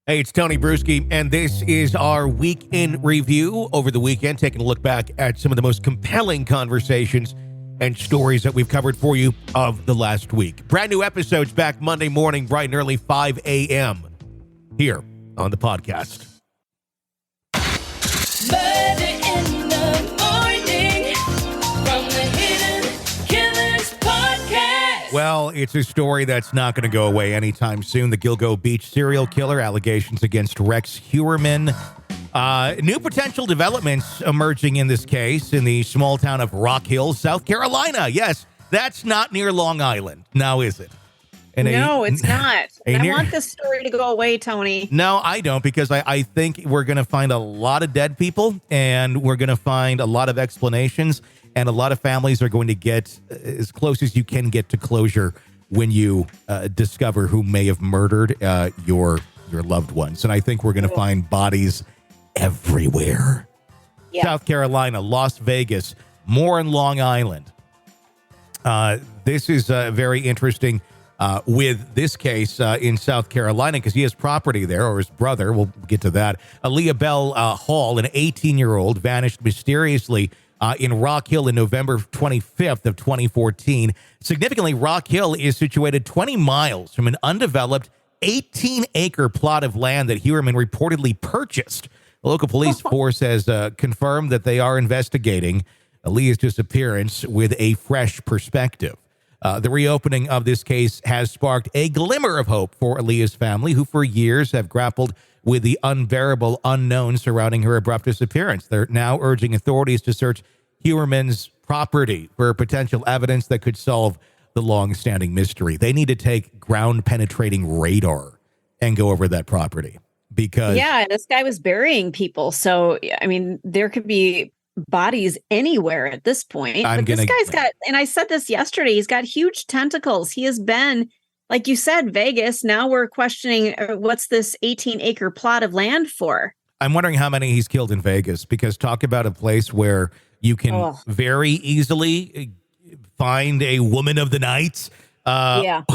Hey, it's Tony Brueski, and this is our week in review over the weekend, taking a look back at some of the most compelling conversations and stories that we've covered for you of the last week. Brand new episodes back Monday morning, bright and early, 5 a.m. here on the podcast. Murder in the morning from the Hidden Killers podcast. Well, it's a story that's not going to go away anytime soon. The Gilgo Beach serial killer, allegations against Rex Heuerman. New potential developments emerging in this case in the small town of Rock Hill, South Carolina. Yes, that's not near Long Island, now is it? No, it's not. I want this story to go away, Tony. No, I don't, because I think we're going to find a lot of dead people, and we're going to find a lot of explanations, and a lot of families are going to get as close as you can get to closure when you discover who may have murdered your loved ones. And I think we're going to find bodies everywhere. Yeah. South Carolina, Las Vegas, more in Long Island. This is very interesting with this case in South Carolina, because he has property there, or his brother. We'll get to that. Aaliyah Bell Hall, an 18-year-old, vanished mysteriously in Rock Hill in November 25th of 2014. Significantly, Rock Hill is situated 20 miles from an undeveloped 18-acre plot of land that Heuerman reportedly purchased. The local police force has confirmed that they are investigating Aaliyah's disappearance with a fresh perspective. The reopening of this case has sparked a glimmer of hope for Aaliyah's family, who for years have grappled with the unbearable unknown surrounding her abrupt disappearance. They're now urging authorities to search Heuerman's property for potential evidence that could solve the long-standing mystery. They need to take ground-penetrating radar and go over that property, because... Yeah, this guy was burying people. So, I mean, there could be bodies anywhere at this point. But this guy's got, and I said this yesterday, he's got huge tentacles. He has been, like you said, Vegas. Now we're questioning what's this 18-acre plot of land for. I'm wondering how many he's killed in Vegas, because talk about a place where you can very easily find a woman of the night, or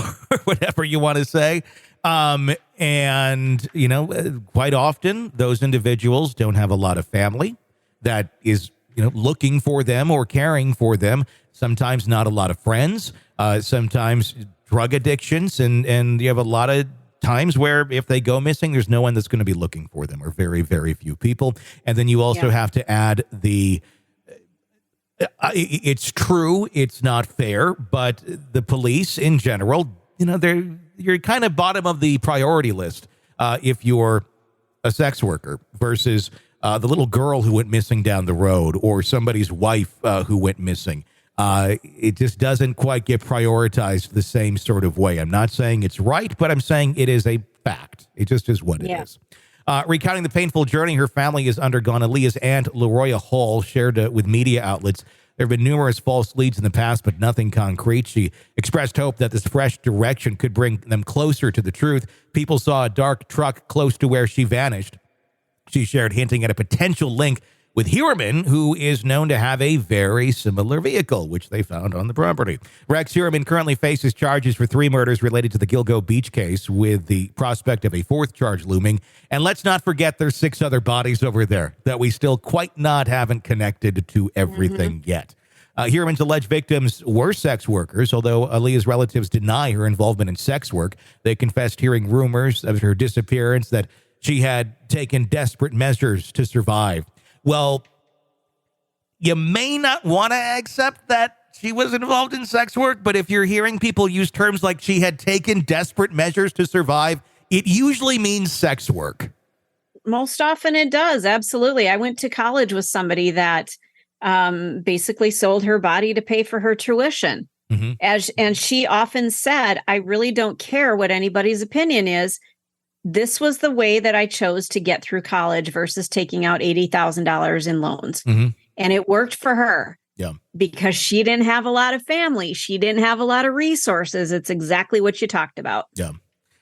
whatever you want to say. And, you know, quite often those individuals don't have a lot of family that is, you know, looking for them or caring for them. Sometimes not a lot of friends, sometimes drug addictions. And you have a lot of times where if they go missing, there's no one that's going to be looking for them, or very, very few people. And then you also have to add the, it's true, it's not fair, but the police in general, you know, you're kind of bottom of the priority list if you're a sex worker versus the little girl who went missing down the road, or somebody's wife who went missing. It just doesn't quite get prioritized the same sort of way. I'm not saying it's right, but I'm saying it is a fact. It just is what it is. Recounting the painful journey her family has undergone, Aaliyah's aunt, LaRoya Hall, shared with media outlets. There have been numerous false leads in the past, but nothing concrete. She expressed hope that this fresh direction could bring them closer to the truth. People saw a dark truck close to where she vanished. She shared, hinting at a potential link with Heuerman, who is known to have a very similar vehicle, which they found on the property. Rex Heuerman currently faces charges for 3 murders related to the Gilgo Beach case, with the prospect of a 4th charge looming. And let's not forget there's 6 other bodies over there that we still quite haven't connected to everything yet. Heuerman's alleged victims were sex workers, although Aaliyah's relatives deny her involvement in sex work. They confessed hearing rumors of her disappearance, that she had taken desperate measures to survive. Well, you may not want to accept that she was involved in sex work, but if you're hearing people use terms like she had taken desperate measures to survive, it usually means sex work. Most often it does. Absolutely. I went to college with somebody that basically sold her body to pay for her tuition. And she often said, I really don't care what anybody's opinion is. This was the way that I chose to get through college versus taking out $80,000 in loans. And it worked for her. Because she didn't have a lot of family. She didn't have a lot of resources. It's exactly what you talked about.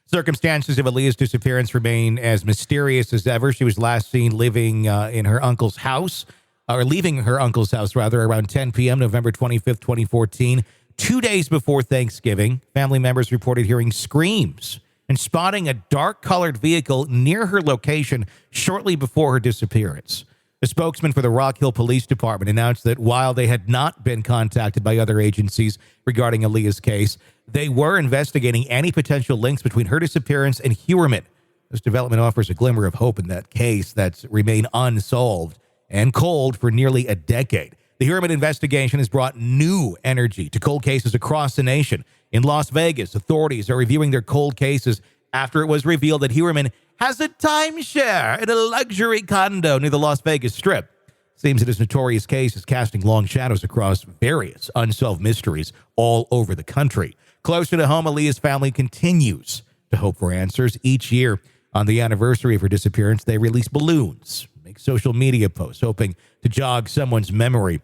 Circumstances of Aaliyah's disappearance remain as mysterious as ever. She was last seen living in her uncle's house, or leaving her uncle's house, rather, around 10 p.m., November 25th, 2014. 2 days before Thanksgiving, family members reported hearing screams and spotting a dark-colored vehicle near her location shortly before her disappearance. A spokesman for the Rock Hill Police Department announced that while they had not been contacted by other agencies regarding Aaliyah's case, they were investigating any potential links between her disappearance and Heuerman. This development offers a glimmer of hope in that case that's remained unsolved and cold for nearly a decade. The Heuerman investigation has brought new energy to cold cases across the nation. In Las Vegas, authorities are reviewing their cold cases after it was revealed that Heuerman has a timeshare in a luxury condo near the Las Vegas Strip. Seems that his notorious case is casting long shadows across various unsolved mysteries all over the country. Closer to home, Aaliyah's family continues to hope for answers. Each year, on the anniversary of her disappearance, they release balloons, make social media posts, hoping to jog someone's memory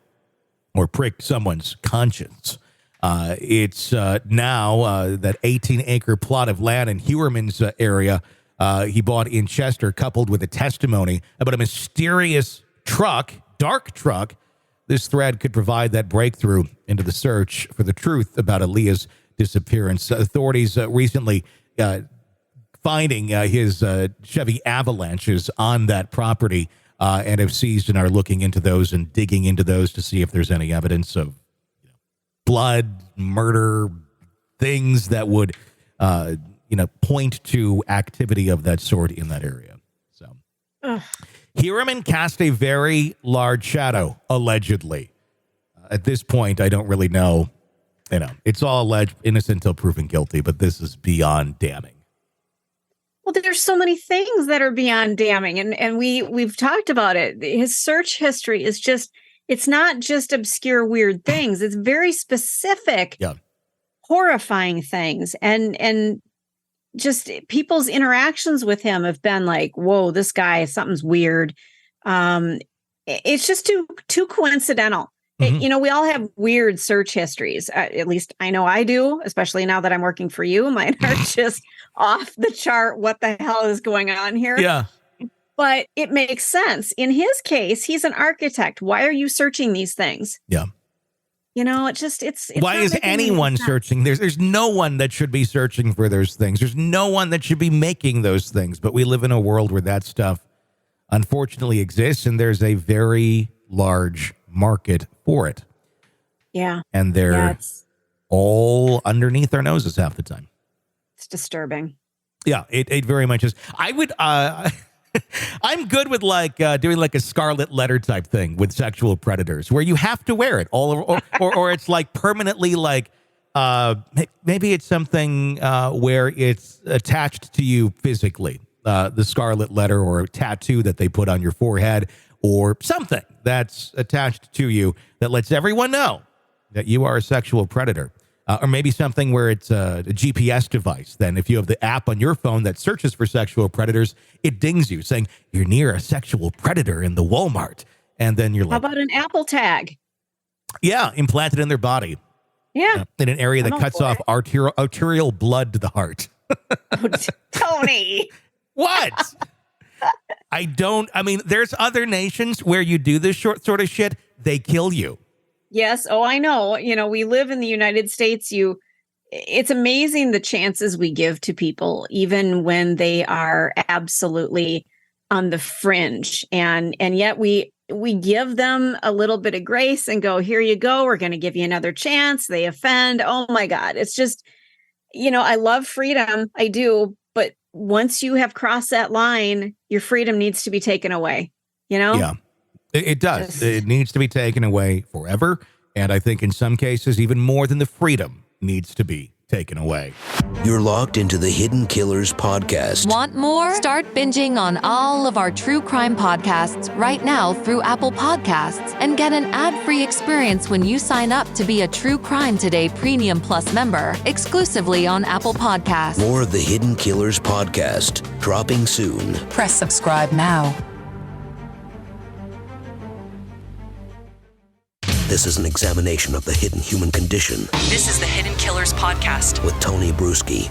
or prick someone's conscience. It's now that 18-acre plot of land in Heuerman's area he bought in Chester, coupled with a testimony about a mysterious dark truck. This thread could provide that breakthrough into the search for the truth about Aaliyah's disappearance. Authorities recently finding his Chevy Avalanches on that property and have seized and are looking into those and digging into those to see if there's any evidence of blood, murder, things that would point to activity of that sort in that area. So Heuerman cast a very large shadow, allegedly. At this point, I don't really know. It's all alleged, innocent until proven guilty, but this is beyond damning. Well, there's so many things that are beyond damning, and we've talked about it. His search history is it's not just obscure, weird things. It's very specific, horrifying things. And just people's interactions with him have been like, whoa, this guy, something's weird. It's just too coincidental. Mm-hmm. We all have weird search histories. At least I know I do, especially now that I'm working for you. Mine are just off the chart. What the hell is going on here? Yeah. But it makes sense. In his case, he's an architect. Why are you searching these things? Yeah. It's why is anyone searching? There's no one that should be searching for those things. There's no one that should be making those things. But we live in a world where that stuff unfortunately exists, and there's a very large market for it. Yeah. And they're all underneath our noses half the time. It's disturbing. Yeah, it very much is. I would I'm good with doing like a scarlet letter type thing with sexual predators where you have to wear it all over, or it's like permanently maybe it's something where it's attached to you physically, the scarlet letter or a tattoo that they put on your forehead or something that's attached to you that lets everyone know that you are a sexual predator. Or maybe something where it's a GPS device. Then if you have the app on your phone that searches for sexual predators, it dings you saying you're near a sexual predator in the Walmart. And then you're like... How about an Apple tag? Yeah, implanted in their body. Yeah. In an area that cuts off arterial blood to the heart. Oh, Tony! What? There's other nations where you do this sort of shit, they kill you. Yes. Oh, I know. We live in the United States. It's amazing the chances we give to people, even when they are absolutely on the fringe. And yet we give them a little bit of grace and go, here you go. We're going to give you another chance. They offend. Oh my God. It's just, I love freedom. I do. But once you have crossed that line, your freedom needs to be taken away, Yeah. It does. It needs to be taken away forever. And I think in some cases, even more than the freedom needs to be taken away. You're locked into the Hidden Killers podcast. Want more? Start binging on all of our true crime podcasts right now through Apple Podcasts and get an ad-free experience when you sign up to be a True Crime Today Premium Plus member exclusively on Apple Podcasts. More of the Hidden Killers podcast dropping soon. Press subscribe now. This is an examination of the hidden human condition This is the Hidden Killers podcast. with Tony Brueski.